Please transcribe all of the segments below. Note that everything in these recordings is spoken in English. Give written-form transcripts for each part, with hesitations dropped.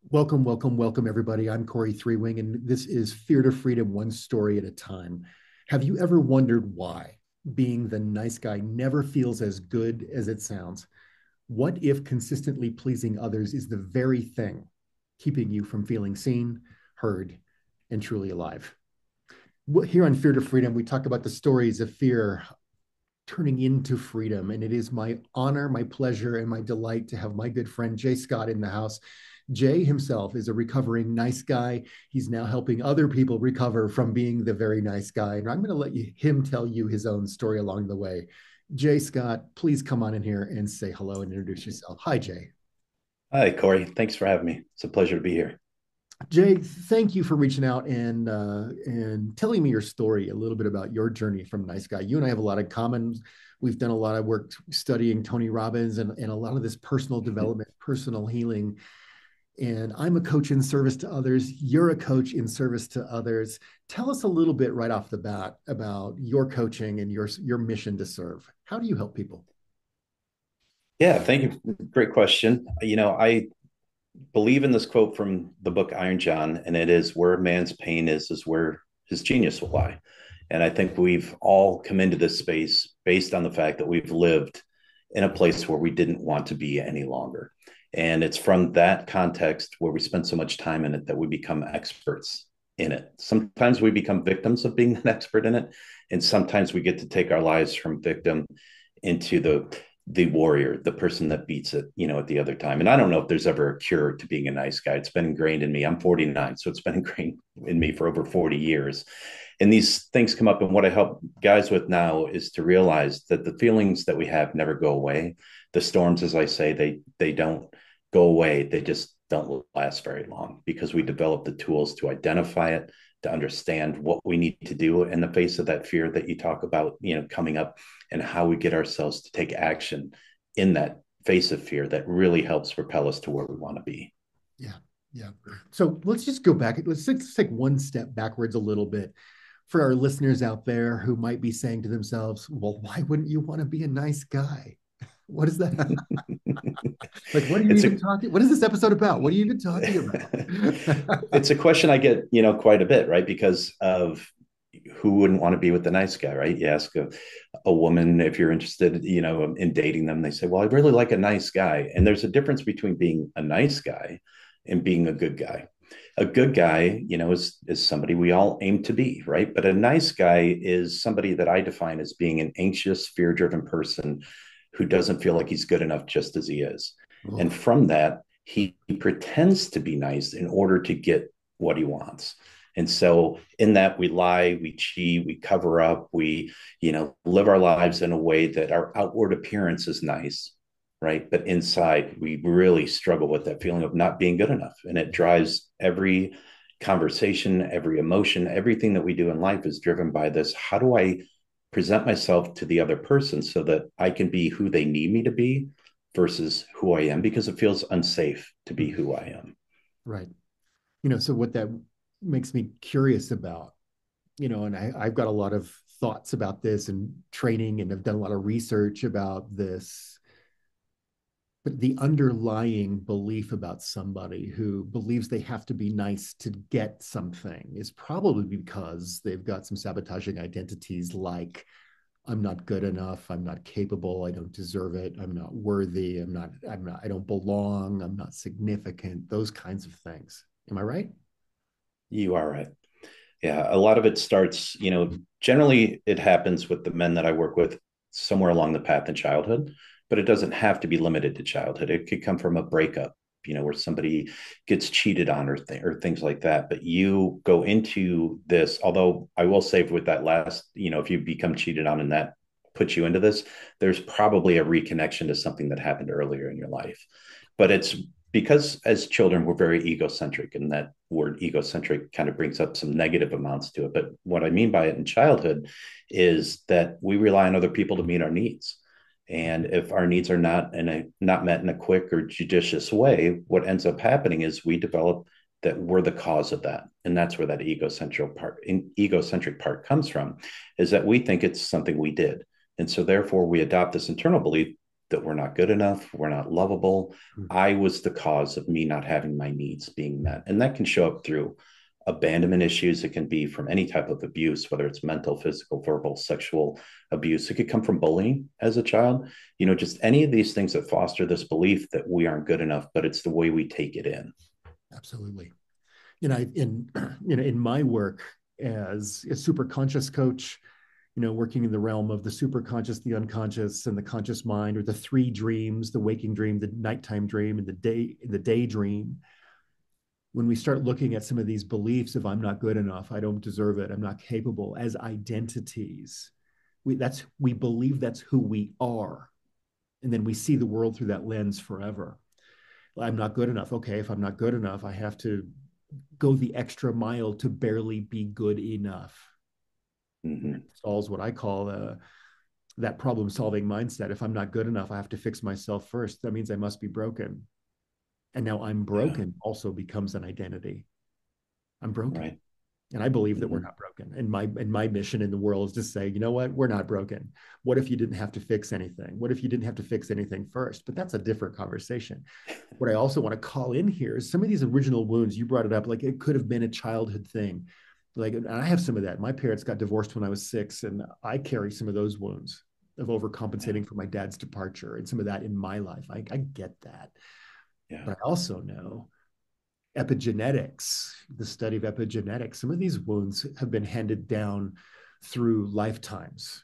Welcome, welcome, welcome, everybody. I'm Cory Thorell, and this is Fear to Freedom, one story at a time. Have you ever wondered why being the nice guy never feels as good as it sounds? What if consistently pleasing others is the very thing keeping you from feeling seen, heard, and truly alive? Here on Fear to Freedom, we talk about the stories of fear turning into freedom. And it is my honor, my pleasure, and my delight to have my good friend Jay Scott in the house. Jay himself is a recovering nice guy. He's now helping other people recover from being the very nice guy. And I'm going to let him tell you his own story along the way. Jay Scott, please come on in here and say hello and introduce yourself. Hi, Jay. Hi, Cory. Thanks for having me. It's a pleasure to be here. Jay, thank you for reaching out and telling me your story, a little bit about your journey from nice guy. You and I have a lot of common. We've done a lot of work studying Tony Robbins and a lot of this personal development, personal healing. And I'm a coach in service to others. You're a coach in service to others. Tell us a little bit right off the bat about your coaching and your mission to serve. How do you help people? Yeah, thank you. Great question. I believe in this quote from the book Iron John, and it is where a man's pain is where his genius will lie. And I think we've all come into this space based on the fact that we've lived in a place where we didn't want to be any longer. And it's from that context where we spend so much time in it that we become experts in it. Sometimes we become victims of being an expert in it. And sometimes we get to take our lives from victim into the warrior, the person that beats it, at the other time. And I don't know if there's ever a cure to being a nice guy. It's been ingrained in me. I'm 49, so it's been ingrained in me for over 40 years. And these things come up. And what I help guys with now is to realize that the feelings that we have never go away. The storms, as I say, they don't go away. They just don't last very long because we develop the tools to identify it, to understand what we need to do in the face of that fear that you talk about, coming up, and how we get ourselves to take action in that face of fear that really helps propel us to where we want to be. Yeah, yeah. So let's just go back. Let's take one step backwards a little bit for our listeners out there who might be saying to themselves, well, why wouldn't you want to be a nice guy? What is that? Like, what are you it's even a talking? What is this episode about? What are you even talking about? it's a question I get, quite a bit, right? Because of who wouldn't want to be with the nice guy, right? You ask a woman if you're interested, in dating them, they say, well, I really like a nice guy. And there's a difference between being a nice guy and being a good guy. A good guy, is somebody we all aim to be, right? But a nice guy is somebody that I define as being an anxious, fear-driven person who doesn't feel like he's good enough just as he is. And Oh, from that, he pretends to be nice in order to get what he wants. And so in that we lie, we cheat, we cover up, we, live our lives in a way that our outward appearance is nice, right? But inside we really struggle with that feeling of not being good enough. And it drives every conversation, every emotion, everything that we do in life is driven by this. How do I present myself to the other person so that I can be who they need me to be versus who I am? Because it feels unsafe to be who I am. right. So what that makes me curious about, and I've got a lot of thoughts about this and training, and I've done a lot of research about this. But the underlying belief about somebody who believes they have to be nice to get something is probably because they've got some sabotaging identities like I'm not good enough, I'm not capable, I don't deserve it, I'm not worthy, I don't belong, I'm not significant, those kinds of things. Am I right? You are right. Yeah, a lot of it starts, generally it happens with the men that I work with somewhere along the path in childhood, but it doesn't have to be limited to childhood. It could come from a breakup, where somebody gets cheated on or things like that. But you go into this, although I will say with that last, if you become cheated on and that puts you into this, there's probably a reconnection to something that happened earlier in your life. But it's because as children we're very egocentric, and that word egocentric kind of brings up some negative amounts to it. But what I mean by it in childhood is that we rely on other people to meet our needs, and if our needs are not met in a quick or judicious way, what ends up happening is we develop that we're the cause of that. And that's where that egocentric part comes from, is that we think it's something we did. And so therefore we adopt this internal belief that we're not good enough, we're not lovable. Mm. I was the cause of me not having my needs being met. And that can show up through abandonment issues. It can be from any type of abuse, whether it's mental, physical, verbal, sexual abuse. It could come from bullying as a child, just any of these things that foster this belief that we aren't good enough, but it's the way we take it in. Absolutely. In my work as a super conscious coach, working in the realm of the super conscious, the unconscious, and the conscious mind, or the three dreams, the waking dream, the nighttime dream, and the daydream. When we start looking at some of these beliefs of I'm not good enough, I don't deserve it, I'm not capable, as identities, we believe that's who we are. And then we see the world through that lens forever. I'm not good enough. Okay, if I'm not good enough, I have to go the extra mile to barely be good enough. Mm-hmm. It solves what I call that problem solving mindset. If I'm not good enough, I have to fix myself first. That means I must be broken. And now I'm Yeah. broken also becomes an identity. I'm broken. Right. And I believe that we're Mm-hmm. not broken. And my mission in the world is to say, you know what? We're not broken. What if you didn't have to fix anything? What if you didn't have to fix anything first? But that's a different conversation. What I also want to call in here is some of these original wounds. You brought it up, like it could have been a childhood thing. Like, and I have some of that. My parents got divorced when I was 6, and I carry some of those wounds of Yeah. overcompensating for my dad's departure and some of that in my life. I get that. Yeah. But I also know epigenetics, the study of epigenetics, some of these wounds have been handed down through lifetimes.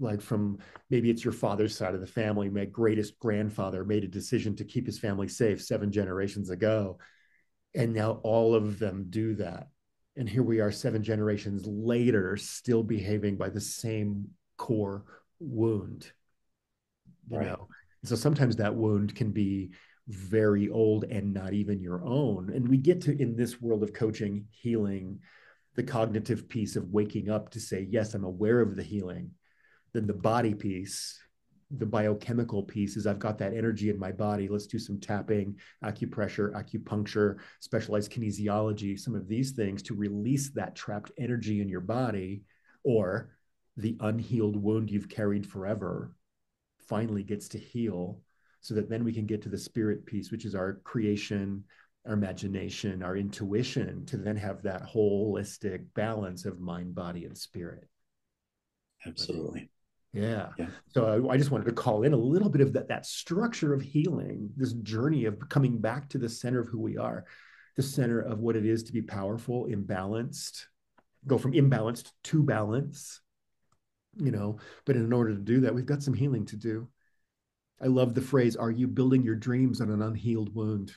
Like from maybe it's your father's side of the family, my greatest grandfather made a decision to keep his family safe 7 generations ago. And now all of them do that. And here we are 7 generations later, still behaving by the same core wound, you Right. know. So sometimes that wound can be very old and not even your own. And we get to, in this world of coaching, healing, the cognitive piece of waking up to say, yes, I'm aware of the healing. Then the body piece, the biochemical piece is I've got that energy in my body. Let's do some tapping, acupressure, acupuncture, specialized kinesiology, some of these things to release that trapped energy in your body, or the unhealed wound you've carried forever finally gets to heal, so that then we can get to the spirit piece, which is our creation, our imagination, our intuition, to then have that holistic balance of mind, body, and spirit. Absolutely. Yeah. Yeah. So I just wanted to call in a little bit of that structure of healing, this journey of coming back to the center of who we are, the center of what it is to be powerful, imbalanced, go from imbalanced to balance, But in order to do that, we've got some healing to do. I love the phrase, are you building your dreams on an unhealed wound?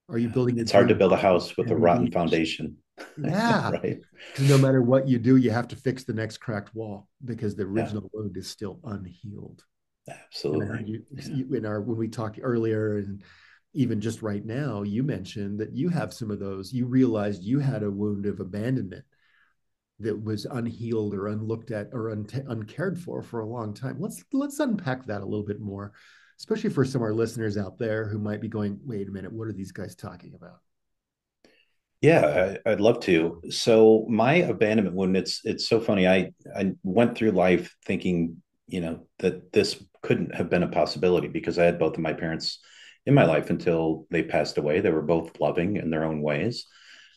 Are you Yeah. building your It's hard to dreams build a on house with a sandy rotten beach? foundation. Yeah. Right. Because no matter what you do, you have to fix the next cracked wall because the Yeah. original wound is still unhealed. And I heard Absolutely. Yeah. you in our when we talked earlier, and even just right now, you mentioned that you have some of those. You realized you had a wound of abandonment that was unhealed or unlooked at or uncared for a long time. Let's unpack that a little bit more, especially for some of our listeners out there who might be going, "Wait a minute, what are these guys talking about?" Yeah, I'd love to. So my abandonment wound, it's so funny. I went through life thinking, that this couldn't have been a possibility because I had both of my parents in my life until they passed away. They were both loving in their own ways.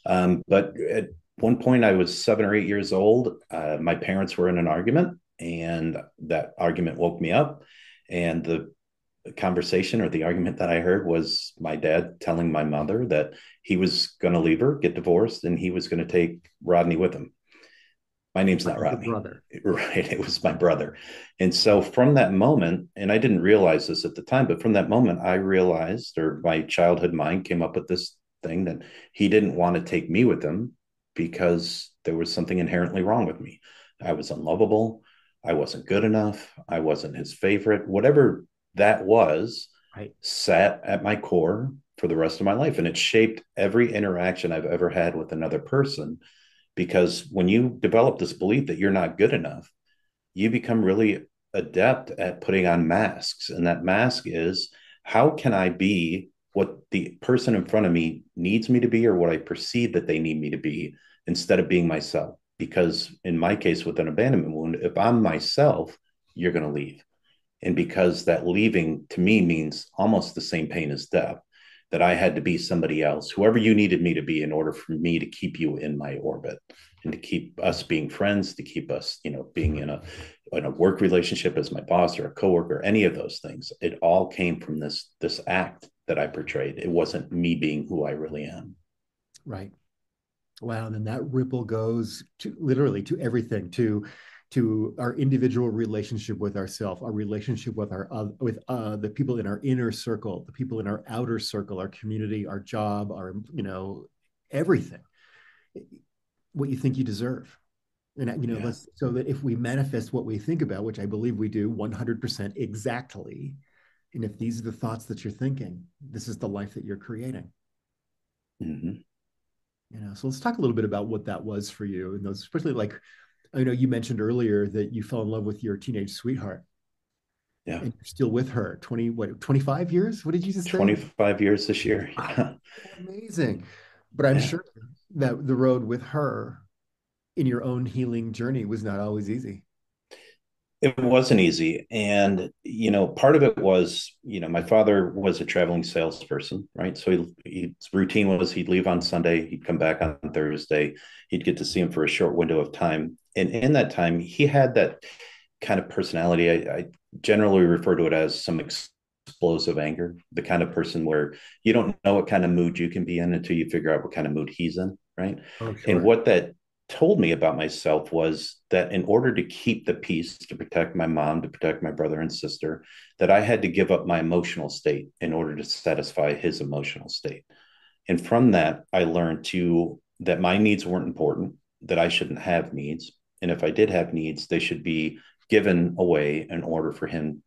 But at one point, I was 7 or 8 years old. My parents were in an argument, and that argument woke me up. And the conversation or the argument that I heard was my dad telling my mother that he was going to leave her, get divorced, and he was going to take Rodney with him. My name's not Like your Rodney. brother. Right. It was my brother. And so from that moment, and I didn't realize this at the time, but from that moment, I realized, or my childhood mind came up with this thing that he didn't want to take me with him because there was something inherently wrong with me. I was unlovable. I wasn't good enough. I wasn't his favorite. Whatever that was, Right. sat at my core for the rest of my life. And it shaped every interaction I've ever had with another person because when you develop this belief that you're not good enough, you become really adept at putting on masks. And that mask is, how can I be what the person in front of me needs me to be or what I perceive that they need me to be instead of being myself? Because in my case, with an abandonment wound, if I'm myself, you're going to leave. And because that leaving to me means almost the same pain as death, that I had to be somebody else, whoever you needed me to be, in order for me to keep you in my orbit and to keep us being friends, to keep us, being in a work relationship as my boss or a coworker, any of those things. It all came from this act that I portrayed. It wasn't me being who I really am. Right. Wow. And then that ripple goes to literally to everything, to our individual relationship with ourselves, our relationship with the people in our inner circle, the people in our outer circle, our community, our job, our everything. What you think you deserve. And Yeah. let's so that if we manifest what we think about, which I believe we do 100% exactly, and if these are the thoughts that you're thinking, this is the life that you're creating. Mm-hmm. So let's talk a little bit about what that was for you, and those, especially like I know you mentioned earlier that you fell in love with your teenage sweetheart, Yeah. and you're still with her 25 years. What did you just say? 25 years this year. Wow, Yeah. amazing. But I'm Yeah. sure that the road with her in your own healing journey was not always easy. It wasn't easy. And, part of it was, my father was a traveling salesperson, right? So his routine was he'd leave on Sunday, he'd come back on Thursday, he'd get to see him for a short window of time. And in that time, he had that kind of personality. I generally refer to it as some explosive anger, the kind of person where you don't know what kind of mood you can be in until you figure out what kind of mood he's in, right? Oh, And sure. what that told me about myself was that in order to keep the peace, to protect my mom, to protect my brother and sister, that I had to give up my emotional state in order to satisfy his emotional state. And from that, I learned that my needs weren't important, that I shouldn't have needs. And if I did have needs, they should be given away in order for him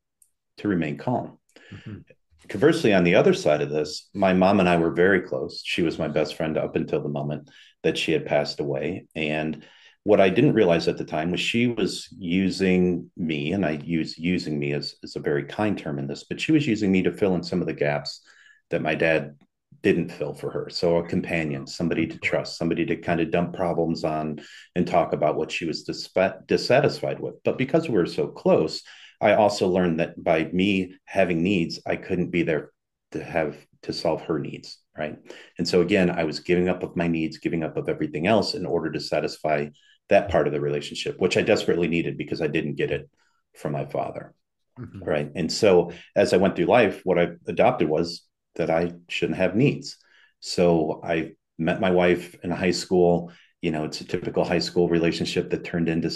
to remain calm. Mhm. Conversely, on the other side of this, my mom and I were very close. She was my best friend up until the moment that she had passed away. And what I didn't realize at the time was she was using me, and I use using me as a very kind term in this, but she was using me to fill in some of the gaps that my dad didn't fill for her. So a companion, somebody I'm to sure. trust, somebody to kind of dump problems on and talk about what she was dissatisfied with. But because we were so close, I also learned that by me having needs, I couldn't be there to solve her needs, right? And so again, I was giving up of my needs, giving up of everything else in order to satisfy that part of the relationship, which I desperately needed because I didn't get it from my father, Mhm. right? And so as I went through life, what I adopted was that I shouldn't have needs. So I met my wife in high school. It's a typical high school relationship that turned into,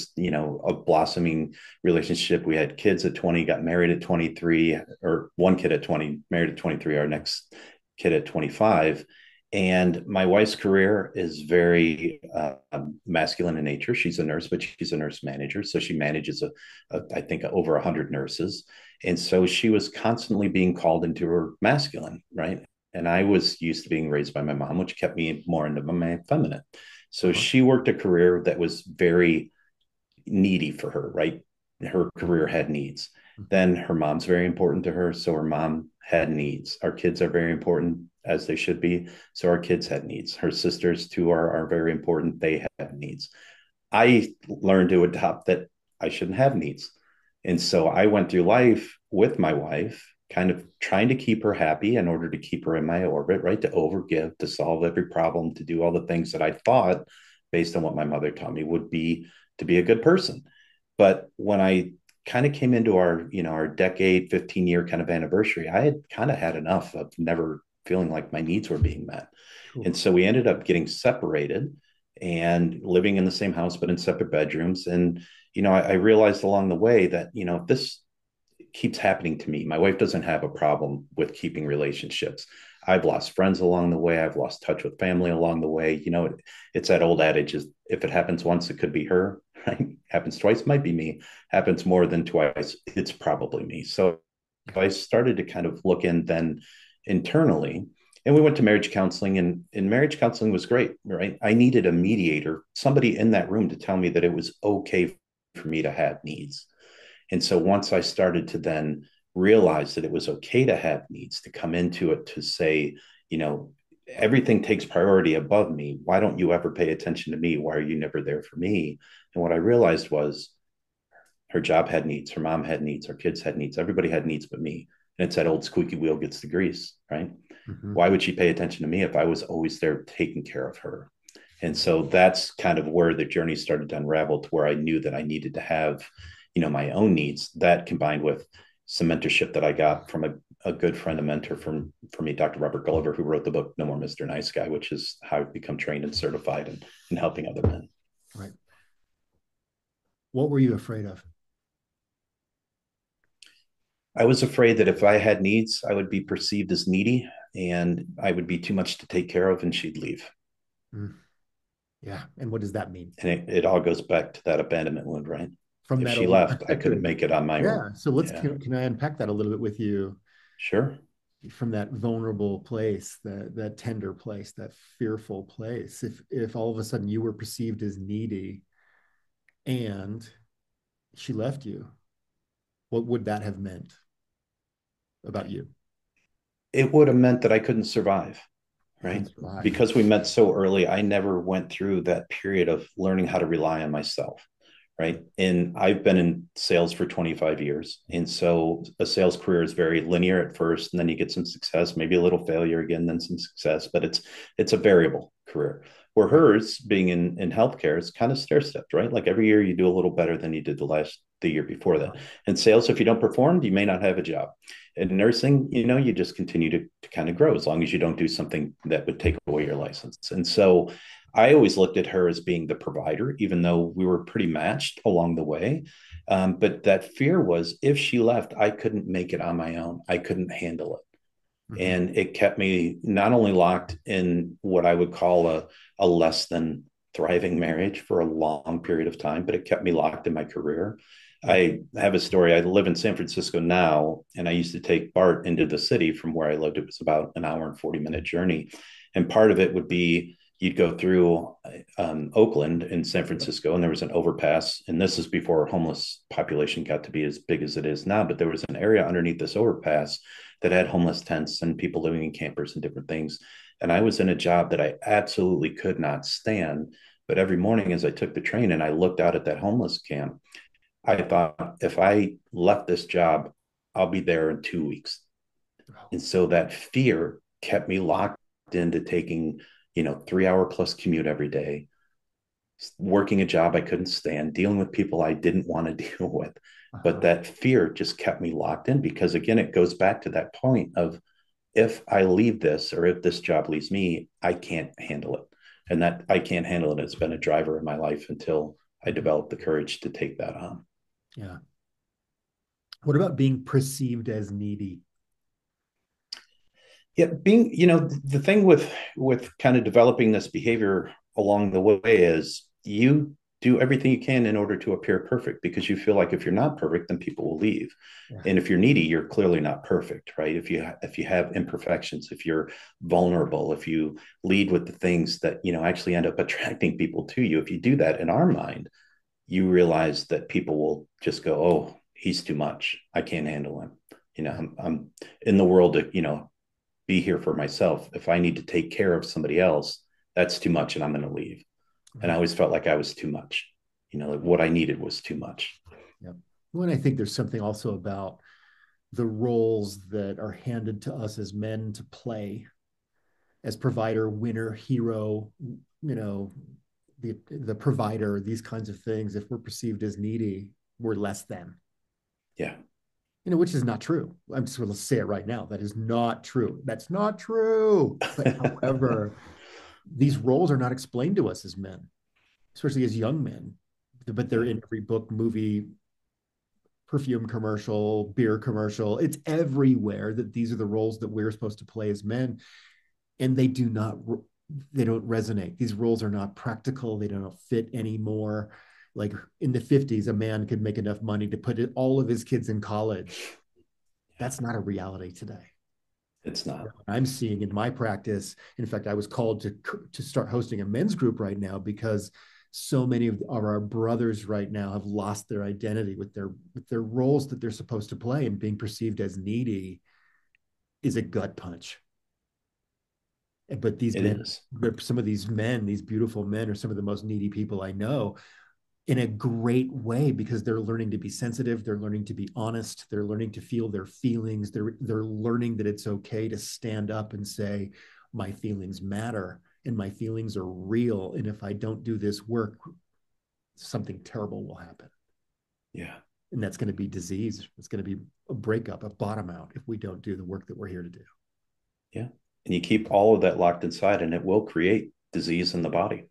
a blossoming relationship. We had kids at 20, got married at 23, or one kid at 20, married at 23, our next kid at 25. And my wife's career is very masculine in nature. She's a nurse, but she's a nurse manager. So she manages, I think, over 100 nurses. And so she was constantly being called into her masculine, right? And I was used to being raised by my mom, which kept me more into my feminine. So Uh-huh. she worked a career that was very needy for her, right? Her career had needs. Mhm. Then her mom's very important to her. So her mom had needs. Our kids are very important, as they should be. So our kids had needs. Her sisters, too, are very important. They have needs. I learned to adopt that I shouldn't have needs. And so I went through life with my wife, kind of trying to keep her happy in order to keep her in my orbit, right? To overgive, to solve every problem, to do all the things that I thought, based on what my mother taught me, would be to be a good person. But when I kind of came into our decade, 15-year kind of anniversary, I had kind of had enough of never feeling like my needs were being met. And Oof. so we ended up getting separated and living in the same house, but in separate bedrooms. And, I realized along the way that, if this keeps happening to me, my wife doesn't have a problem with keeping relationships. I've lost friends along the way. I've lost touch with family along the way. It's that old adage is if it happens once, it could be her, right? Happens twice, might be me. Happens more than twice, it's probably me. So Yeah. I started to kind of look in then internally, and we went to marriage counseling, and marriage counseling was great, right? I needed a mediator, somebody in that room to tell me that it was okay for me to have needs. And so once I started to then realize that it was okay to have needs, to come into it to say, you know, everything takes priority above me. Why don't you ever pay attention to me? Why are you never there for me? And what I realized was Her job had needs, her mom had needs, her kids had needs, everybody had needs but me. And it's that old squeaky wheel gets the grease, right? Mm-hmm. Why would she pay attention to me if I was always there taking care of her? And so that's kind of where the journey started to unravel, to where I knew that I needed to have, my own needs. That combined with some mentorship that I got from a good friend, a mentor for me, Dr. Robert Gulliver, who wrote the book No More Mr. Nice Guy, which is how I've become trained and certified in helping other men. Right. What were you afraid of? I was afraid that if I had needs, I would be perceived as needy and I would be too much to take care of and she'd leave. Mm. Yeah. And what does that mean? And it all goes back to that abandonment wound, right? From If that she old left, I couldn't protector. make it on my own. Yeah. So let's Yeah, can I unpack that a little bit with you sure. from that vulnerable place, that tender place, that fearful place. If all of a sudden you were perceived as needy and she left you, what would that have meant about you? It would have meant that I couldn't survive, You right? couldn't survive. Because we met so early, I never went through that period of learning how to rely on myself, right? And I've been in sales for 25 years. And so a sales career is very linear at first, and then you get some success, maybe a little failure again, then some success, but it's a variable career. Where Right. hers being in healthcare is kind of stair stepped, right? Like every year you do a little better than you did the year before that. In sales, if you don't perform, you may not have a job. In nursing, you just continue to kind of grow as long as you don't do something that would take away your license. And so I always looked at her as being the provider, even though we were pretty matched along the way. But that fear was if she left, I couldn't make it on my own. I couldn't handle it. Mm-hmm. And it kept me not only locked in what I would call a less than thriving marriage for a long period of time, but it kept me locked in my career. Yeah. I have a story. I live in San Francisco now, and I used to take BART into the city from where I lived. It was about an hour and 40-minute journey. And part of it would be you'd go through Oakland and San Francisco, and there was an overpass. And this is before homeless population got to be as big as it is now. But there was an area underneath this overpass that had homeless tents and people living in campers and different things. And I was in a job that I absolutely could not stand. But every morning as I took the train and I looked out at that homeless camp, I thought, if I left this job, I'll be there in 2 weeks. And so that fear kept me locked into taking, 3 hour plus commute every day, working a job I couldn't stand, dealing with people I didn't want to deal with. But Uh-huh. that fear just kept me locked in because, again, it goes back to that point of if I leave this or if this job leaves me, I can't handle it. And that I can't handle it has been a driver in my life until I Mm-hmm. developed the courage to take that on. Yeah. What about being perceived as needy? Yeah, being, the thing with kind of developing this behavior along the way is you do everything you can in order to appear perfect because you feel like if you're not perfect, then people will leave. Yeah. And if you're needy, you're clearly not perfect, right? If you have imperfections, if you're vulnerable, if you lead with the things that actually end up attracting people to you, if you do that in our mind, you realize that people will just go, "Oh, he's too much. I can't handle him." Right. I'm in the world to be here for myself. If I need to take care of somebody else, that's too much and I'm going to leave. And I Right. always felt like I was too much. Like what I needed was too much. Yep. Well, and I think there's something also about the roles that are handed to us as men to play as provider, winner, hero, the provider, these kinds of things. If we're perceived as needy, we're less than. Yeah, Which is not true. I'm just going to say it right now. That is not true. That's not true. But however, these roles are not explained to us as men, especially as young men. But they're yeah, in every book, movie, perfume commercial, beer commercial. It's everywhere that these are the roles that we're supposed to play as men, and they don't resonate. These roles are not practical. They don't fit anymore. Like in the 50s, a man could make enough money to put all of his kids in college. yeah. That's not a reality today. It's not. I'm seeing in my practice. In fact, I was called to start hosting a men's group right now because so many of our brothers right now have lost their identity with their roles that they're supposed to play, and being perceived as needy is a gut punch. But these It men, is. some of these men, these beautiful men, are some of the most needy people I know. in a great way because they're learning to be sensitive, they're learning to be honest, they're learning to feel their feelings, they're learning that it's okay to stand up and say my feelings matter and my feelings are real, and if I don't do this work, something terrible will happen. Yeah. And that's going to be disease. It's going to be a breakup, a bottom out if we don't do the work that we're here to do. Yeah. And you keep all of that locked inside, and it will create disease in the body.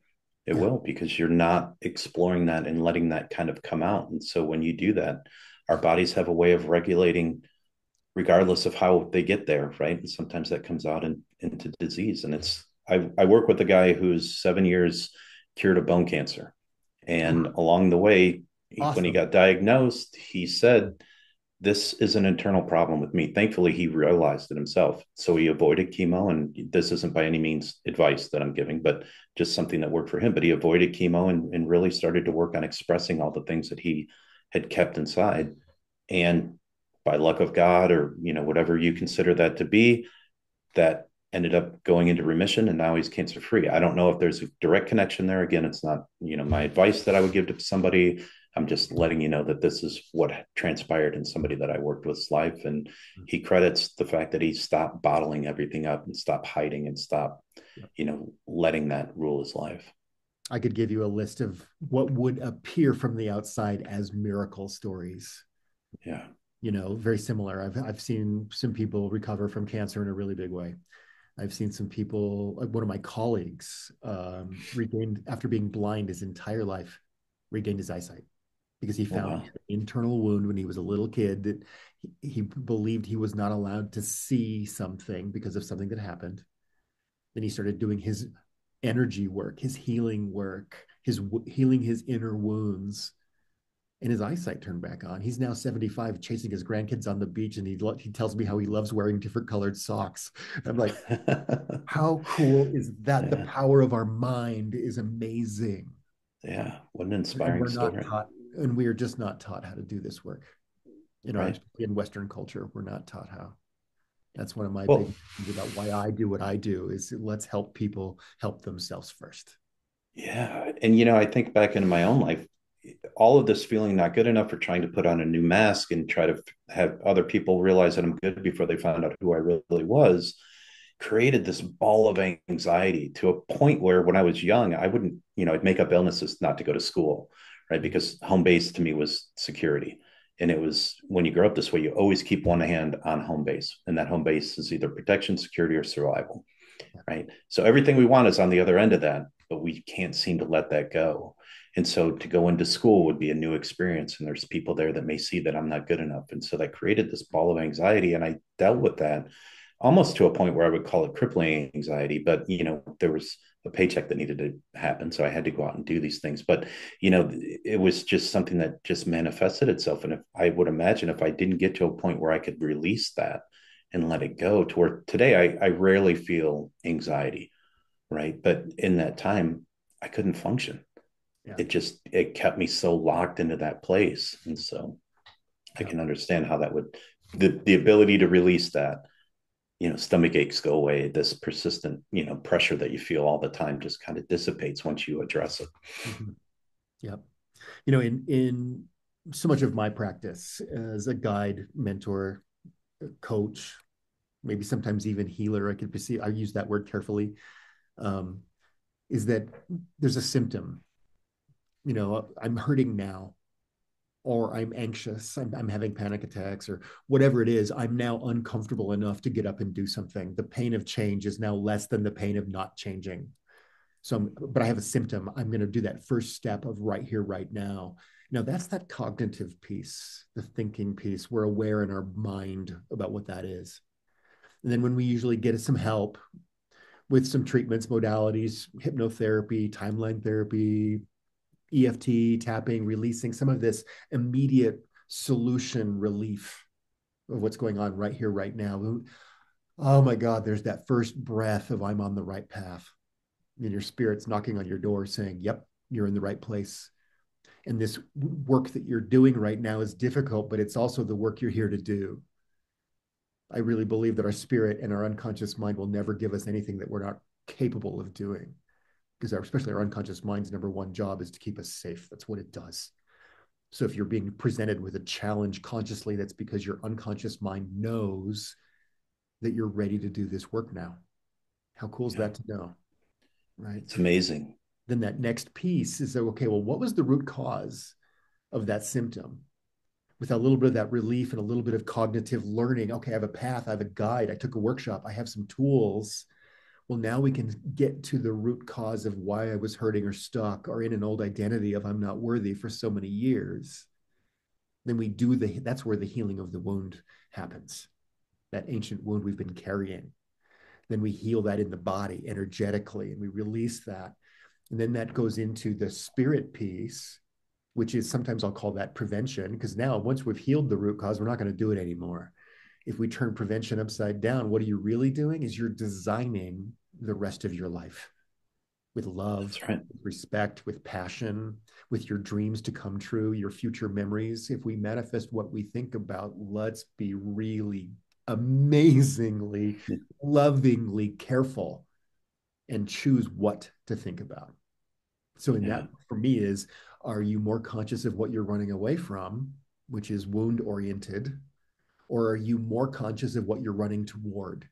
It Yeah. will, because you're not exploring that and letting that kind of come out. And so when you do that, our bodies have a way of regulating regardless of how they get there, right? And sometimes that comes out into disease. And I work with a guy who's 7 years cured of bone cancer. And along the way, when he Awesome. got diagnosed, he said, this is an internal problem with me. Thankfully, he realized it himself. So he avoided chemo. And this isn't by any means advice that I'm giving, but just something that worked for him. But he avoided chemo and really started to work on expressing all the things that he had kept inside. And by luck of God, or whatever you consider that to be, that ended up going into remission, and now he's cancer free. I don't know if there's a direct connection there. Again, it's not my advice that I would give to somebody. I'm just letting you know that this is what transpired in somebody that I worked with's life, and he credits the fact that he stopped bottling everything up and stopped hiding and stopped letting that rule his life. I could give you a list of what would appear from the outside as miracle stories. Yeah. Very similar. I've seen some people recover from cancer in a really big way. I've seen some people, like one of my colleagues, regained after being blind his entire life, regained his eyesight because he Oh, found wow. an internal wound when he was a little kid that he believed he was not allowed to see something because of something that happened. Then he started doing his energy work, his healing work, his healing his inner wounds, and his eyesight turned back on. He's now 75, chasing his grandkids on the beach, and he tells me how he loves wearing different colored socks. I'm like, how cool is that? The Yeah. power of our mind is amazing. Yeah. What an And inspiring we're not story. taught, and we are just not taught how to do this work Right. in Western culture. We're not taught how. That's one of my big Well, things about why I do what I do is let's help people help themselves first. yeah. And, I think back into my own life, all of this feeling not good enough, for trying to put on a new mask and try to have other people realize that I'm good before they found out who I really was, created this ball of anxiety to a point where when I was young, I wouldn't, I'd make up illnesses not to go to school, right? Because home base to me was security. And it was, when you grow up this way, you always keep one hand on home base. And that home base is either protection, security, or survival, right? So everything we want is on the other end of that, but we can't seem to let that go. And so to go into school would be a new experience. And there's people there that may see that I'm not good enough. And so that created this ball of anxiety. And I dealt with that almost to a point where I would call it crippling anxiety. But, there was a paycheck that needed to happen. So I had to go out and do these things. But, it was just something that just manifested itself. And if I would imagine, if I didn't get to a point where I could release that and let it go, to where today I rarely feel anxiety, right? But in that time, I couldn't function. Yeah. It kept me so locked into that place. And so I Yeah. can understand how that would, the ability to release that, stomach aches go away. This persistent, pressure that you feel all the time just kind of dissipates once you address it. Mm-hmm. Yep. In so much of my practice as a guide, mentor, coach, maybe sometimes even healer, I could perceive, I use that word carefully, um, is that there's a symptom. I'm hurting now, or I'm anxious, I'm having panic attacks, or whatever it is. I'm now uncomfortable enough to get up and do something. The pain of change is now less than the pain of not changing. But I have a symptom. I'm going to do that first step of right here, right now. That's that cognitive piece, the thinking piece. We're aware in our mind about what that is. And then when we usually get some help with some treatments, modalities, hypnotherapy, timeline therapy, EFT, tapping, releasing some of this immediate solution relief of what's going on right here, right now. Oh my God, there's that first breath of I'm on the right path. And your spirit's knocking on your door saying, yep, you're in the right place. And this work that you're doing right now is difficult, but it's also the work you're here to do. I really believe that our spirit and our unconscious mind will never give us anything that we're not capable of doing, because especially our unconscious mind's number one job is to keep us safe. That's what it does. So if you're being presented with a challenge consciously, that's because your unconscious mind knows that you're ready to do this work now. How cool is Yeah. that to know? Right. It's amazing. Then that next piece is that, okay, well, what was the root cause of that symptom? With a little bit of that relief and a little bit of cognitive learning. Okay, I have a path, I have a guide, I took a workshop, I have some tools. Well, now we can get to the root cause of why I was hurting or stuck or in an old identity of I'm not worthy for so many years. Then that's where the healing of the wound happens, that ancient wound we've been carrying. Then we heal that in the body energetically and we release that. And then that goes into the spirit piece, which is sometimes I'll call that prevention, because now once we've healed the root cause, we're not going to do it anymore. If we turn prevention upside down, what are you really doing is you're designing the rest of your life with love, That's right. with respect, with passion, with your dreams to come true, your future memories. If we manifest what we think about, let's be really amazingly, lovingly careful and choose what to think about. So in that, Yeah. for me, is are you more conscious of what you're running away from, which is wound oriented, or are you more conscious of what you're running toward?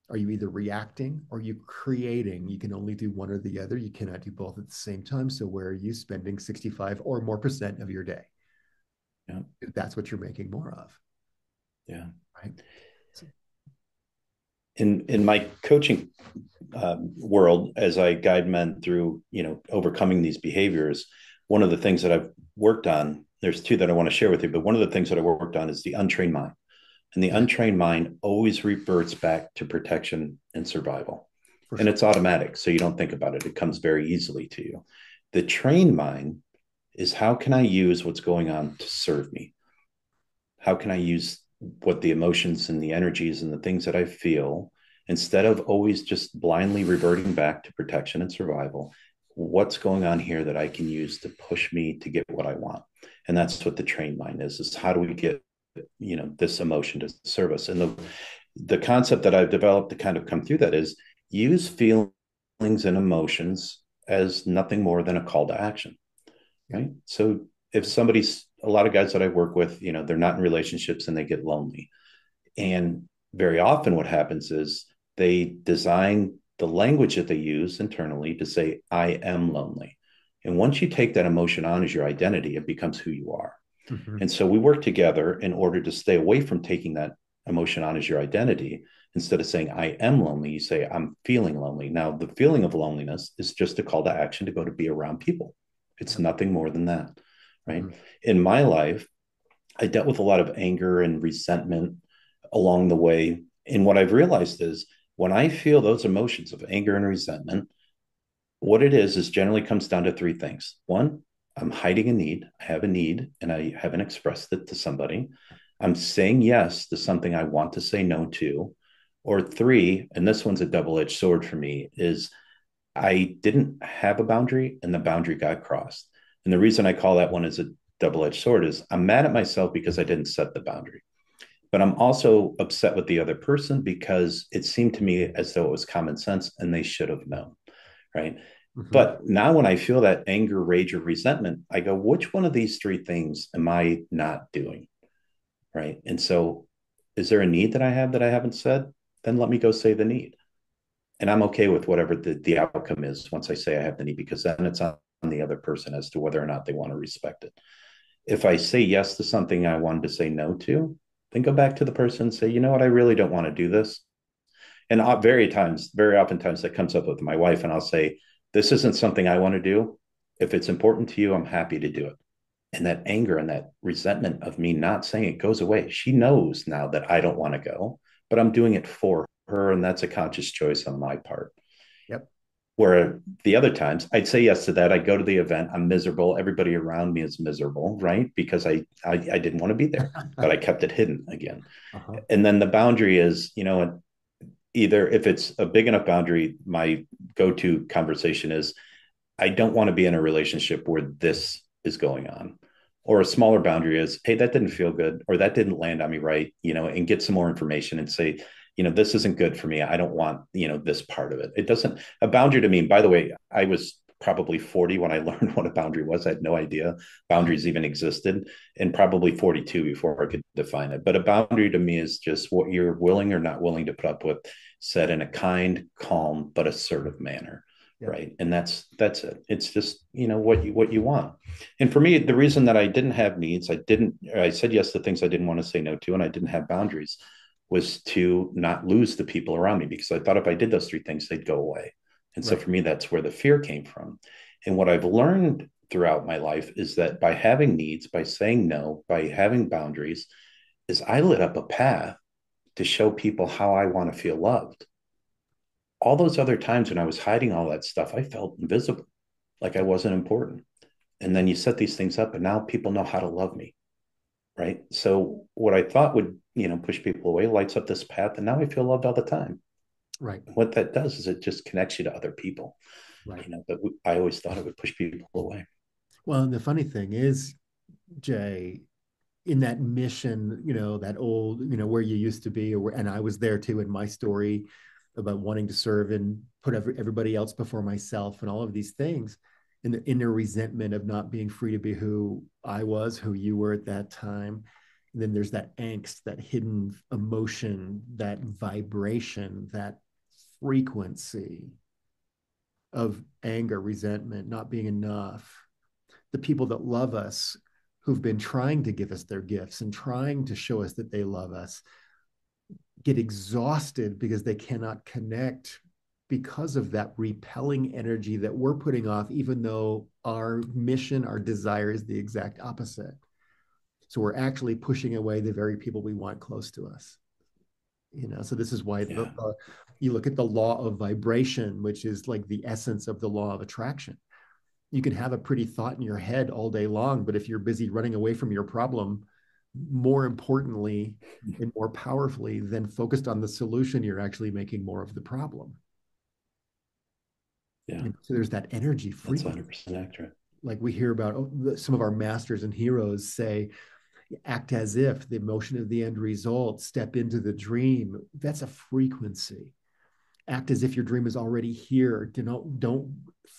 Are you either reacting or are you creating? You can only do one or the other. You cannot do both at the same time. So where are you spending 65 or more percent of your day? Yeah. That's what you're making more of, Yeah. right? So, In my coaching world, as I guide men through, overcoming these behaviors, one of the things that I've worked on, there's two that I want to share with you, but one of the things that I worked on is the untrained mind. And the yeah, untrained mind always reverts back to protection and survival. for And sure. it's automatic. So you don't think about it. It comes very easily to you. The trained mind is, how can I use what's going on to serve me? How can I use what the emotions and the energies and the things that I feel, instead of always just blindly reverting back to protection and survival? What's going on here that I can use to push me to get what I want? And that's what the trained mind is how do we get, this emotion to serve us? And the concept that I've developed to kind of come through that is use feelings and emotions as nothing more than a call to action, Yeah. right? So if somebody's, a lot of guys that I work with, they're not in relationships and they get lonely. And very often what happens is they design the language that they use internally to say, I am lonely. And once you take that emotion on as your identity, it becomes who you are. Mm-hmm. And so we work together in order to stay away from taking that emotion on as your identity. Instead of saying, I am lonely, you say, I'm feeling lonely. Now, the feeling of loneliness is just a call to action to go to be around people. It's Yeah. nothing more than that, right? Mm-hmm. In my life, I dealt with a lot of anger and resentment along the way. And what I've realized is when I feel those emotions of anger and resentment, what it is generally comes down to three things. One, I'm hiding a need. I have a need and I haven't expressed it to somebody. I'm saying yes to something I want to say no to. Or three, and this one's a double-edged sword for me, is I didn't have a boundary and the boundary got crossed. And the reason I call that one as a double-edged sword is I'm mad at myself because I didn't set the boundary. But I'm also upset with the other person because it seemed to me as though it was common sense and they should have known, right? Mm-hmm. But now when I feel that anger, rage, or resentment, I go, which one of these three things am I not doing? Right. And so is there a need that I have that I haven't said? Then let me go say the need. And I'm okay with whatever the outcome is once I say I have the need, because then it's on the other person as to whether or not they want to respect it. If I say yes to something I wanted to say no to, then go back to the person and say, you know what, I really don't want to do this. And very oftentimes that comes up with my wife, and I'll say, this isn't something I want to do. If it's important to you, I'm happy to do it. And that anger and that resentment of me not saying it goes away. She knows now that I don't want to go, but I'm doing it for her. And that's a conscious choice on my part. Yep. Where the other times I'd say yes to that. I'd go to the event. I'm miserable. Everybody around me is miserable, right? Because I didn't want to be there, but I kept it hidden again. Uh-huh. And then the boundary is, either if it's a big enough boundary, my go-to conversation is, I don't want to be in a relationship where this is going on. Or a smaller boundary is, hey, that didn't feel good, or that didn't land on me right, and get some more information and say, this isn't good for me. I don't want, this part of it. It doesn't, a boundary to me, by the way, I was probably 40 when I learned what a boundary was. I had no idea boundaries even existed, and probably 42 before I could define it. But a boundary to me is just what you're willing or not willing to put up with, said in a kind, calm, but assertive manner. Yeah. Right. And that's it. It's just, what you want. And for me, the reason that I didn't have needs, I said yes to things I didn't want to say no to, and I didn't have boundaries, was to not lose the people around me, because I thought if I did those three things, they'd go away. And so Right. for me, that's where the fear came from. And what I've learned throughout my life is that by having needs, by saying no, by having boundaries, is I lit up a path to show people how I want to feel loved. All those other times when I was hiding all that stuff, I felt invisible, like I wasn't important. And then you set these things up, and now people know how to love me. Right. So what I thought would, push people away lights up this path. And now I feel loved all the time. Right. What that does is it just connects you to other people, Right. but I always thought it would push people away. Well, and the funny thing is, Jay, in that mission, that old, where you used to be, and I was there too in my story about wanting to serve and put everybody else before myself and all of these things, and the inner resentment of not being free to be who I was, who you were at that time. And then there's that angst, that hidden emotion, that vibration, that frequency of anger, resentment, not being enough. The people that love us, who've been trying to give us their gifts and trying to show us that they love us, get exhausted because they cannot connect because of that repelling energy that we're putting off, even though our mission, our desire is the exact opposite. So we're actually pushing away the very people we want close to us. So this is why Yeah. you look at the law of vibration, which is like the essence of the law of attraction. You can have a pretty thought in your head all day long, but if you're busy running away from your problem, more importantly and more powerfully than focused on the solution, you're actually making more of the problem. Yeah. So there's that energy That's frequency. 100% accurate. Like we hear about some of our masters and heroes say, act as if, the emotion of the end result, step into the dream. That's a frequency. Act as if your dream is already here. Don't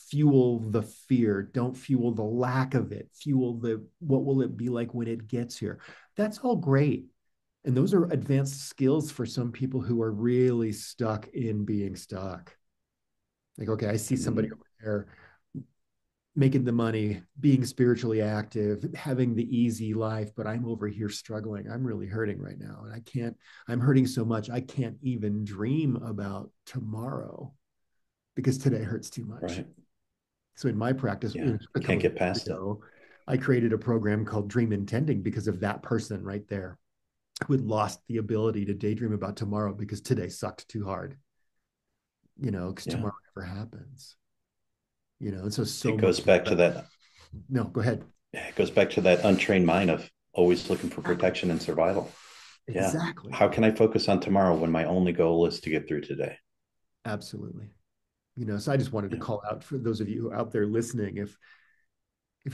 fuel the fear. Don't fuel the lack of it. Fuel the what will it be like when it gets here. That's all great. And those are advanced skills for some people who are really stuck in being stuck. Like, okay, I see somebody Mm-hmm. over there making the money, being spiritually active, having the easy life, but I'm over here struggling. I'm really hurting right now. And I'm hurting so much, I can't even dream about tomorrow because today hurts too much. Right. So in my practice, Yeah. a couple Can't of get years past it. ago, I created a program called Dream Intending because of that person right there who had lost the ability to daydream about tomorrow because today sucked too hard, because Yeah. tomorrow never happens, and so It much. goes back to that. No, go ahead. It goes back to that untrained mind of always looking for Exactly. protection and survival. Yeah. Exactly. How can I focus on tomorrow when my only goal is to get through today? Absolutely. So I just wanted to Yeah. call out for those of you out there listening, if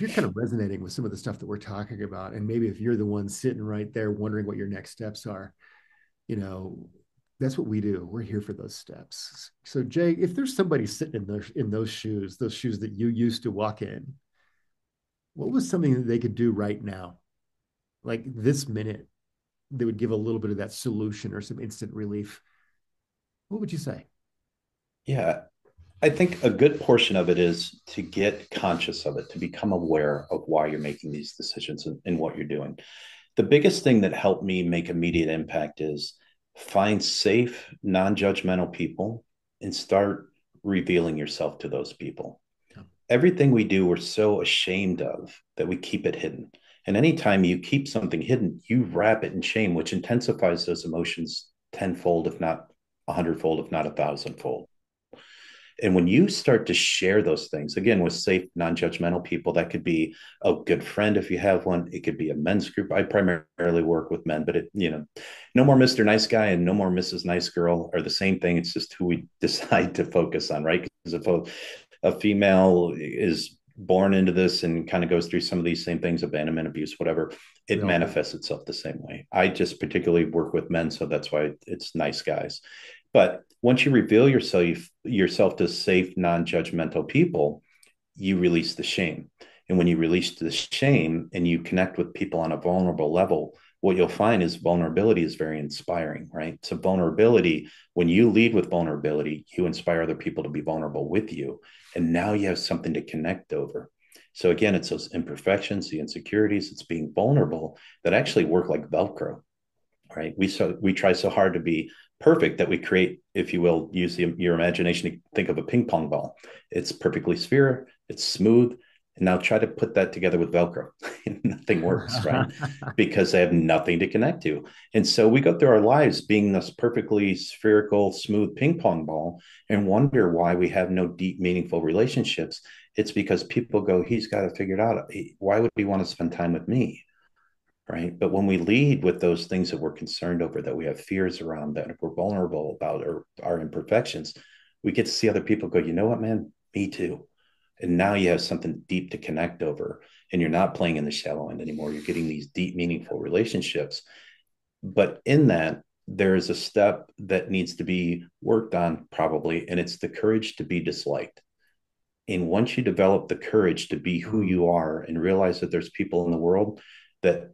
you're kind of resonating with some of the stuff that we're talking about, and maybe if you're the one sitting right there wondering what your next steps are, you know, that's what we do. We're here for those steps. So Jay, if there's somebody sitting those shoes that you used to walk in, what was something that they could do right now, like this minute, that would give a little bit of that solution or some instant relief? What would you say? Yeah. I think a good portion of it is to get conscious of it, to become aware of why you're making these decisions and what you're doing. The biggest thing that helped me make immediate impact is find safe, non judgmental people and start revealing yourself to those people. Yeah. Everything we do, we're so ashamed of that we keep it hidden. And anytime you keep something hidden, you wrap it in shame, which intensifies those emotions tenfold, if not a hundredfold, if not a thousandfold. And when you start to share those things, again, with safe, non judgmental people, that could be a good friend if you have one. It could be a men's group. I primarily work with men, but no more Mr. Nice Guy and no more Mrs. Nice Girl are the same thing. It's just who we decide to focus on, right? Because if a female is born into this and kind of goes through some of these same things, abandonment, abuse, whatever, We it all do. manifests itself the same way. I just particularly work with men, so that's why it's nice guys. But once you reveal yourself to safe, non-judgmental people, you release the shame. And when you release the shame and you connect with people on a vulnerable level, what you'll find is vulnerability is very inspiring, right? So, vulnerability, when you lead with vulnerability, you inspire other people to be vulnerable with you. And now you have something to connect over. So, again, it's those imperfections, the insecurities, it's being vulnerable that actually work like Velcro, right? We try so hard to be perfect that we create, if you will, use your imagination to think of a ping pong ball. It's perfectly sphere, it's smooth, and now try to put that together with Velcro. Nothing works, right? Because they have nothing to connect to. And so we go through our lives being this perfectly spherical, smooth ping pong ball and wonder why we have no deep, meaningful relationships. It's because people go, he's got to figure it out. Why would he want to spend time with me? Right. But when we lead with those things that we're concerned over, that we have fears around, that we're vulnerable about, or our imperfections, we get to see other people go, you know what, man, me too. And now you have something deep to connect over, and you're not playing in the shallow end anymore. You're getting these deep, meaningful relationships. But in that, there is a step that needs to be worked on, probably, and it's the courage to be disliked. And once you develop the courage to be who Mm, you are and realize that there's people in the world that,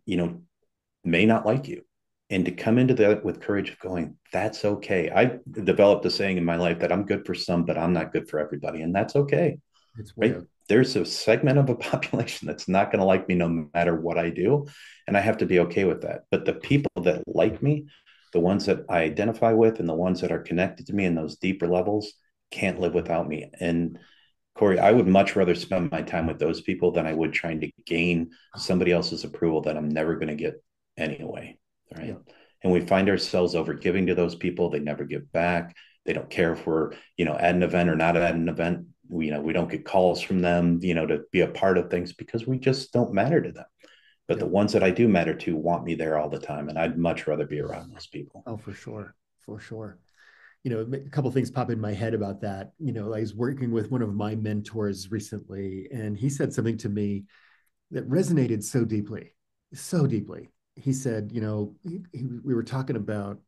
may not like you, and to come into that with courage of going, that's okay. I developed a saying in my life that I'm good for some, but I'm not good for everybody. And that's okay, it's way right? out. There's a segment of a population that's not going to like me no matter what I do. And I have to be okay with that. But the people that like me, the ones that I identify with, and the ones that are connected to me in those deeper levels can't live without me. And Cory, I would much rather spend my time with those people than I would trying to gain somebody else's approval that I'm never going to get anyway. Yeah. Right. And we find ourselves over giving to those people. They never give back. They don't care if we're, at an event or not at an event. We don't get calls from them, to be a part of things because we just don't matter to them. But the Yeah. ones that I do matter to want me there all the time. And I'd much rather be around those people. Oh, for sure. For sure. A couple of things pop in my head about that. I was working with one of my mentors recently, and he said something to me that resonated so deeply, so deeply. He said, we were talking about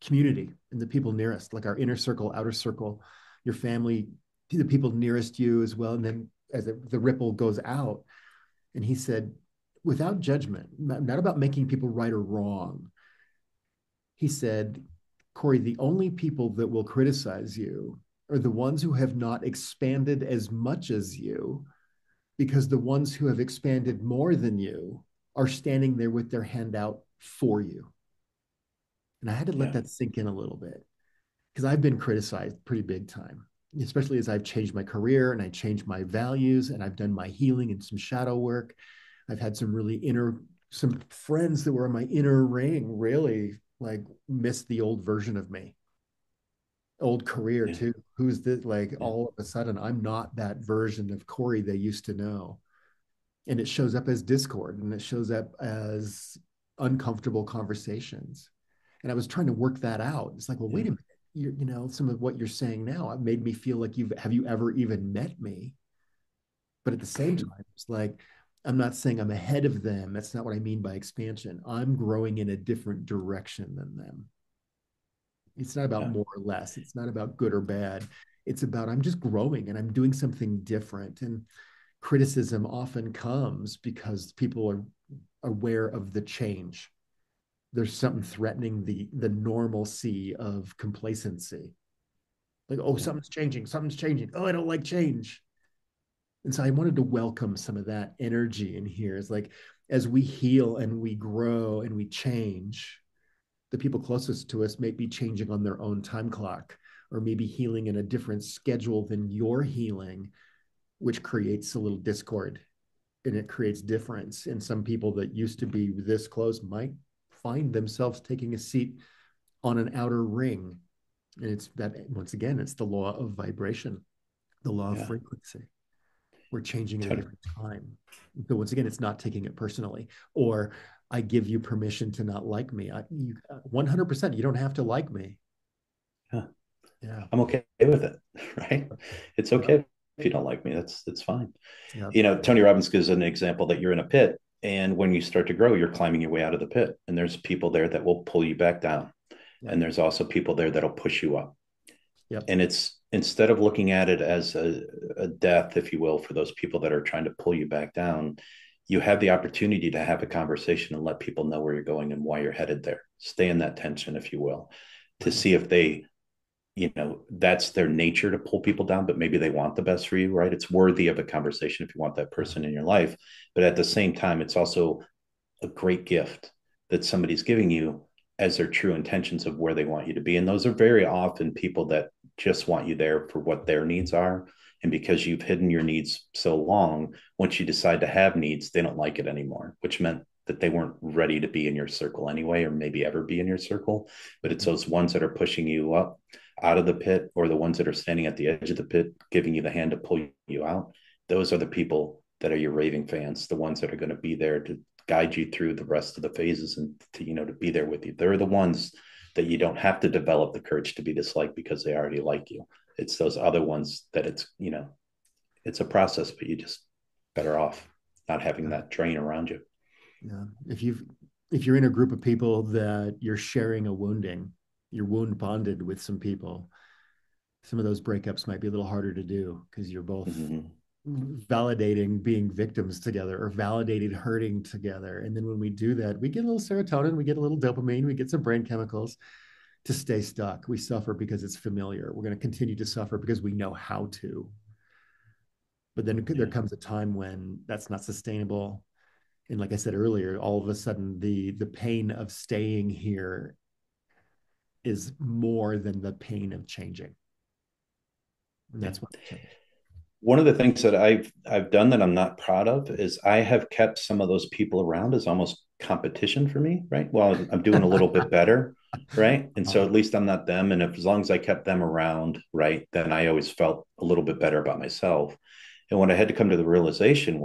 community and the people nearest, like our inner circle, outer circle, your family, the people nearest you as well. And then as the ripple goes out, and he said, without judgment, not about making people right or wrong, he said, Cory, the only people that will criticize you are the ones who have not expanded as much as you, because the ones who have expanded more than you are standing there with their hand out for you. And I had to let Yeah. that sink in a little bit because I've been criticized pretty big time, especially as I've changed my career and I changed my values and I've done my healing and some shadow work. I've had some friends that were in my inner ring really like miss the old version of me, old career Yeah. too. Who's this? Like Yeah. all of a sudden, I'm not that version of Cory they used to know. And it shows up as discord and it shows up as uncomfortable conversations. And I was trying to work that out. It's like, well, Yeah. wait a minute. Some of what you're saying now made me feel like have you ever even met me? But at the same time, it's like, I'm not saying I'm ahead of them. That's not what I mean by expansion. I'm growing in a different direction than them. It's not about Yeah. more or less. It's not about good or bad. It's about I'm just growing and I'm doing something different. And criticism often comes because people are aware of the change. There's something threatening the normalcy of complacency. Like, oh, Yeah. something's changing, something's changing. Oh, I don't like change. And so I wanted to welcome some of that energy in here. It's like as we heal and we grow and we change, the people closest to us may be changing on their own time clock or maybe healing in a different schedule than you're healing, which creates a little discord and it creates difference. And some people that used to be this close might find themselves taking a seat on an outer ring. And it's that, once again, it's the law of vibration, the law of Yeah. frequency. We're changing at a Totally. different time. So once again, it's not taking it personally. Or I give you permission to not like me. 100%, you don't have to like me. Yeah. Yeah. I'm okay with it. Right. It's Yeah. okay. you don't like me. That's fine. Yeah. Tony Robbins gives an example that you're in a pit, and when you start to grow, you're climbing your way out of the pit, and there's people there that will pull you back down, Yep. and there's also people there that'll push you up. Yep. And it's instead of looking at it as a death, if you will, for those people that are trying to pull you back down, you have the opportunity to have a conversation and let people know where you're going and why you're headed there. Stay in that tension, if you will, to Right. see if they, that's their nature to pull people down, but maybe they want the best for you, right? It's worthy of a conversation if you want that person in your life. But at the same time, it's also a great gift that somebody's giving you as their true intentions of where they want you to be. And those are very often people that just want you there for what their needs are. And because you've hidden your needs so long, once you decide to have needs, they don't like it anymore, which meant that they weren't ready to be in your circle anyway, or maybe ever be in your circle. But it's those ones that are pushing you up out of the pit, or the ones that are standing at the edge of the pit, giving you the hand to pull you out. Those are the people that are your raving fans, the ones that are going to be there to guide you through the rest of the phases and to be there with you. They're the ones that you don't have to develop the courage to be disliked because they already like you. It's those other ones that it's a process, but you just better off not having Yeah. that drain around you. Yeah. If you're in a group of people that you're sharing a wounding, you're wound bonded with some people, some of those breakups might be a little harder to do because you're both Mm-hmm. validating being victims together or validating hurting together. And then when we do that, we get a little serotonin, we get a little dopamine, we get some brain chemicals to stay stuck. We suffer because it's familiar. We're going to continue to suffer because we know how to. But then there Yeah. comes a time when that's not sustainable. And like I said earlier, all of a sudden the pain of staying here is more than the pain of changing. And Yeah. that's when we change. One of the things that I've done that I'm not proud of is I have kept some of those people around as almost competition for me, right? Well, I'm doing a little bit better, right? And so Uh, at least I'm not them. And if as long as I kept them around, right, then I always felt a little bit better about myself. And what I had to come to the realization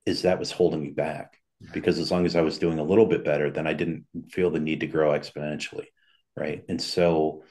is that was holding me back, yeah. because as long as I was doing a little bit better, then I didn't feel the need to grow exponentially, right? And so,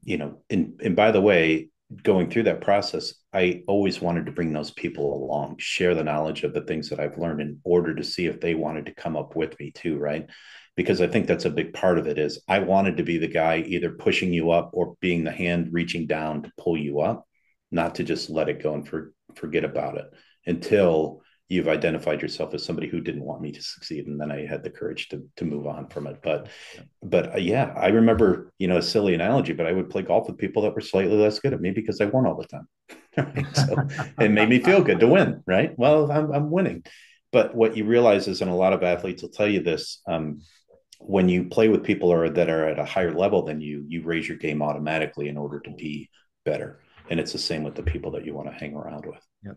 and by the way, going through that process, I always wanted to bring those people along, share the knowledge of the things that I've learned in order to see if they wanted to come up with me too, right? Because I think that's a big part of it is I wanted to be the guy either pushing you up or being the hand reaching down to pull you up, not to just let it go and forget about it until you've identified yourself as somebody who didn't want me to succeed, and then I had the courage to move on from it. But yeah, I remember, a silly analogy, but I would play golf with people that were slightly less good at me because I won all the time. Right. So it made me feel good to win. Right. Well, I'm winning. But what you realize is, and a lot of athletes will tell you this, when you play with people that are at a higher level than you raise your game automatically in order to be better. And it's the same with the people that you want to hang around with. Yep.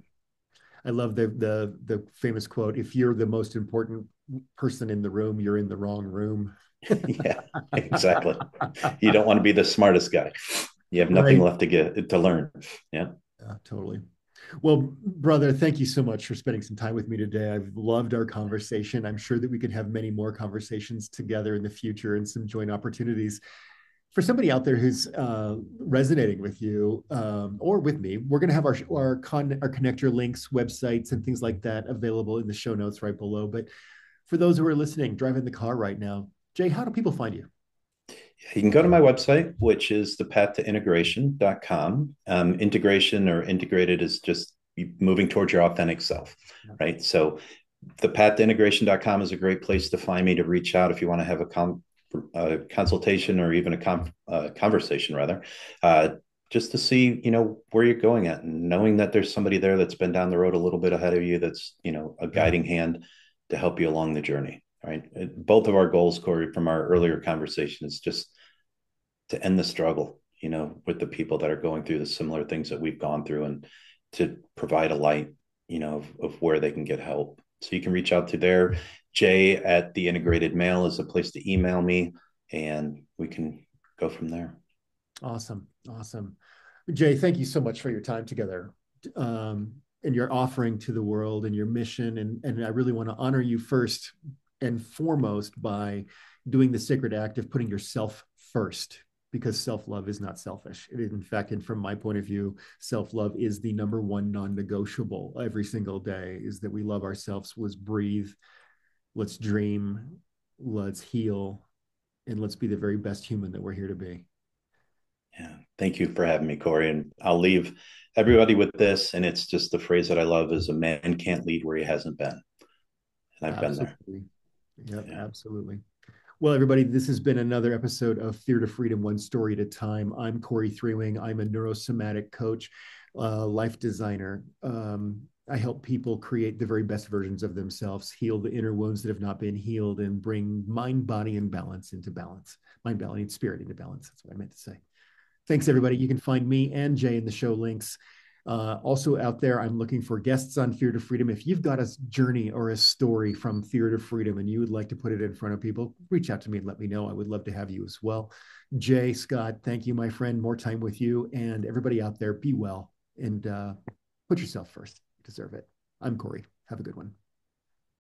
I love the famous quote: "If you're the most important person in the room, you're in the wrong room." Yeah, exactly. You don't want to be the smartest guy. You have nothing Right. left to learn. Yeah. Yeah, totally. Well, brother, thank you so much for spending some time with me today. I've loved our conversation. I'm sure that we could have many more conversations together in the future and some joint opportunities. For somebody out there who's resonating with you or with me, we're going to have our connector links, websites, and things like that available in the show notes right below. But for those who are listening, driving the car right now, Jay, how do people find you? You can go to my website, which is thepathtointegration.com. Integration or integrated is just moving towards your authentic self, right? So thepathtointegration.com is a great place to find me, to reach out if you want to have a consultation or even a conversation rather, just to see, where you're going at, and knowing that there's somebody there that's been down the road a little bit ahead of you. That's, a Yeah. guiding hand to help you along the journey. Right. Both of our goals, Cory, from our earlier conversation is just to end the struggle, with the people that are going through the similar things that we've gone through, and to provide a light, of where they can get help. So you can reach out to there. Jay at the Integrated Mail is a place to email me, and we can go from there. Awesome. Awesome. Jay, thank you so much for your time together, and your offering to the world and your mission. And I really want to honor you first and foremost by doing the sacred act of putting yourself first because self-love is not selfish. It is, in fact, and from my point of view, self-love is the number one non-negotiable every single day, is that we love ourselves. Let's breathe, let's dream, let's heal, and let's be the very best human that we're here to be. Yeah. Thank you for having me, Cory. And I'll leave everybody with this. And it's just the phrase that I love is a man can't lead where he hasn't been. And I've been there. Absolutely. Yep, Yeah. absolutely. Well, everybody, this has been another episode of Fear to Freedom, One Story at a Time. I'm Cory Thorell. I'm a neurosomatic coach, life designer. I help people create the very best versions of themselves, heal the inner wounds that have not been healed, and bring mind, body, and balance into balance. Mind, body, and spirit into balance. That's what I meant to say. Thanks, everybody. You can find me and Jay in the show links. Also out there, I'm looking for guests on Fear to Freedom. If you've got a journey or a story from Fear to Freedom and you would like to put it in front of people, reach out to me and let me know. I would love to have you as well. Jay, Scott, thank you, my friend. More time with you. And everybody out there, be well and put yourself first. You deserve it. I'm Cory. Have a good one.